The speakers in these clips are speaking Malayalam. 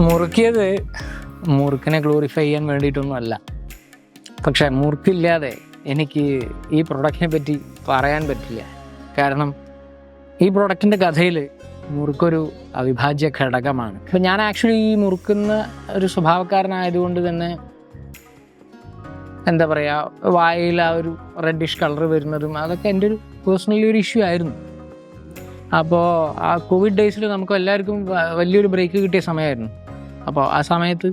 മുറുക്കിയത് മുറുക്കിനെ ഗ്ലോറിഫൈ ചെയ്യാൻ വേണ്ടിയിട്ടൊന്നും അല്ല. പക്ഷേ മുറുക്കില്ലാതെ എനിക്ക് ഈ പ്രൊഡക്റ്റിനെ പറ്റി പറയാൻ പറ്റില്ല. കാരണം ഈ പ്രൊഡക്റ്റിൻ്റെ കഥയിൽ മുറുക്കൊരു അവിഭാജ്യ ഘടകമാണ്. അപ്പം ഞാൻ ആക്ച്വലി ഈ മുറുക്കുന്ന ഒരു സ്വഭാവക്കാരനായതുകൊണ്ട് തന്നെ എന്താ പറയുക, വായിൽ ആ ഒരു റെഡിഷ് കളർ വരുന്നതും അതൊക്കെ എൻ്റെ ഒരു പേഴ്സണലി ഒരു ഇഷ്യൂ ആയിരുന്നു. അപ്പോൾ ആ കോവിഡ് ഡേയ്സിൽ നമുക്ക് എല്ലാവർക്കും വലിയൊരു ബ്രേക്ക് കിട്ടിയ സമയമായിരുന്നു. അപ്പോൾ ആ സമയത്ത്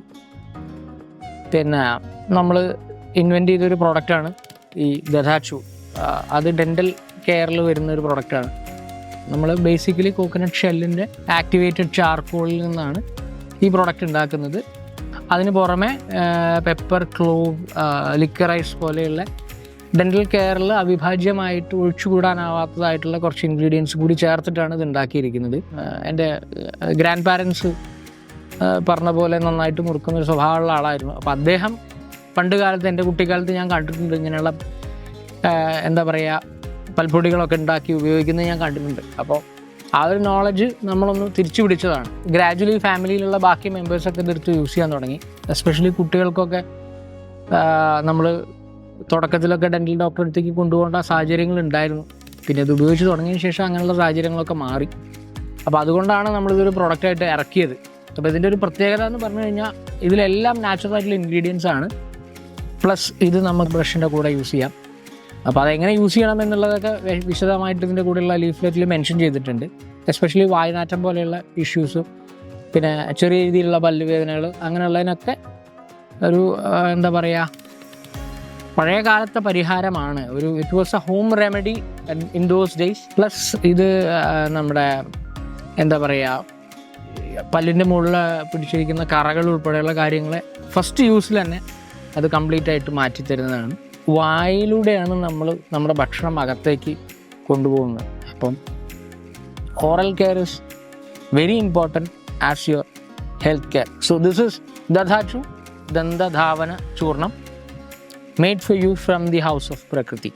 പിന്നെ നമ്മൾ ഇൻവെൻറ്റ് ചെയ്തൊരു പ്രൊഡക്റ്റാണ് ഈ ദധാച്ചു. അത് ഡെൻ്റൽ കെയറിൽ വരുന്നൊരു പ്രൊഡക്റ്റാണ്. നമ്മൾ ബേസിക്കലി കോക്കനട്ട് ഷെല്ലിൻ്റെ ആക്ടിവേറ്റഡ് ചാർക്കോളിൽ നിന്നാണ് ഈ പ്രൊഡക്റ്റ് ഉണ്ടാക്കുന്നത്. അതിന് പുറമെ പെപ്പർ, ക്ലോവ്, ലിക്കറൈസ് പോലെയുള്ള ഡെൻ്റൽ കെയറിൽ അവിഭാജ്യമായിട്ട് ഒഴിച്ചുകൂടാനാവാത്തതായിട്ടുള്ള കുറച്ച് ഇൻഗ്രീഡിയൻസ് കൂടി ചേർത്തിട്ടാണ് ഇത് ഉണ്ടാക്കിയിരിക്കുന്നത്. എൻ്റെ ഗ്രാൻഡ് പാരൻസ് പറഞ്ഞ പോലെ നന്നായിട്ട് മുറുക്കുന്നൊരു സ്വഭാവമുള്ള ആളായിരുന്നു. അപ്പോൾ അദ്ദേഹം പണ്ട് കാലത്ത്, എൻ്റെ കുട്ടിക്കാലത്ത് ഞാൻ കണ്ടിട്ടുണ്ട് ഇങ്ങനെയുള്ള എന്താ പറയുക പൽപ്പൊടികളൊക്കെ ഉണ്ടാക്കി ഉപയോഗിക്കുന്നത് ഞാൻ കണ്ടിട്ടുണ്ട്. അപ്പോൾ ആ ഒരു നോളജ് നമ്മളൊന്ന് തിരിച്ചു പിടിച്ചതാണ്. ഗ്രാജുവലി ഫാമിലിയിലുള്ള ബാക്കി മെമ്പേഴ്സൊക്കെ ഇതെടുത്ത് യൂസ് ചെയ്യാൻ തുടങ്ങി. എസ്പെഷ്യലി കുട്ടികൾക്കൊക്കെ നമ്മൾ തുടക്കത്തിലൊക്കെ ഡെൻ്റൽ ഡോക്ടറെ അടുത്തേക്ക് കൊണ്ടുപോകേണ്ട സാഹചര്യങ്ങൾ ഉണ്ടായിരുന്നു. പിന്നെ ഇത് ഉപയോഗിച്ച് തുടങ്ങിയതിന് ശേഷം അങ്ങനെയുള്ള സാഹചര്യങ്ങളൊക്കെ മാറി. അപ്പോൾ അതുകൊണ്ടാണ് നമ്മളിതൊരു പ്രൊഡക്റ്റായിട്ട് ഇറക്കിയത്. അപ്പോൾ ഇതിൻ്റെ ഒരു പ്രത്യേകത എന്ന് പറഞ്ഞു കഴിഞ്ഞാൽ ഇതിലെല്ലാം നാച്ചുറൽ ആയിട്ടുള്ള ഇൻഗ്രീഡിയൻസ് ആണ്. പ്ലസ് ഇത് നമുക്ക് ബ്രഷിൻ്റെ കൂടെ യൂസ് ചെയ്യാം. അപ്പോൾ അതെങ്ങനെ യൂസ് ചെയ്യണം എന്നുള്ളതൊക്കെ വിശദമായിട്ട് ഇതിൻ്റെ കൂടെയുള്ള ലീഫ്ലെറ്റിൽ മെൻഷൻ ചെയ്തിട്ടുണ്ട്. എസ്പെഷ്യലി വായുനാറ്റം പോലെയുള്ള ഇഷ്യൂസും പിന്നെ ചെറിയ രീതിയിലുള്ള പല്ലുവേദനകൾ അങ്ങനെയുള്ളതിനൊക്കെ ഒരു എന്താ പറയുക പഴയ കാലത്തെ പരിഹാരമാണ്. It was A home remedy in those days. Plus ഇത് നമ്മുടെ എന്താ പറയുക പല്ലിൻ്റെ മുകളിൽ പിടിച്ചിരിക്കുന്ന കറകൾ ഉൾപ്പെടെയുള്ള കാര്യങ്ങളെ ഫസ്റ്റ് യൂസിൽ തന്നെ അത് കംപ്ലീറ്റ് ആയിട്ട് മാറ്റിത്തരുന്നതാണ്. വായിലൂടെയാണ് നമ്മൾ നമ്മുടെ ഭക്ഷണം അകത്തേക്ക് കൊണ്ടുപോകുന്നത്. അപ്പം oral care is very important as your health care. So this is ദധാച്ചു ദന്തധാവന ചൂർണം made for you from the house of Prakriti.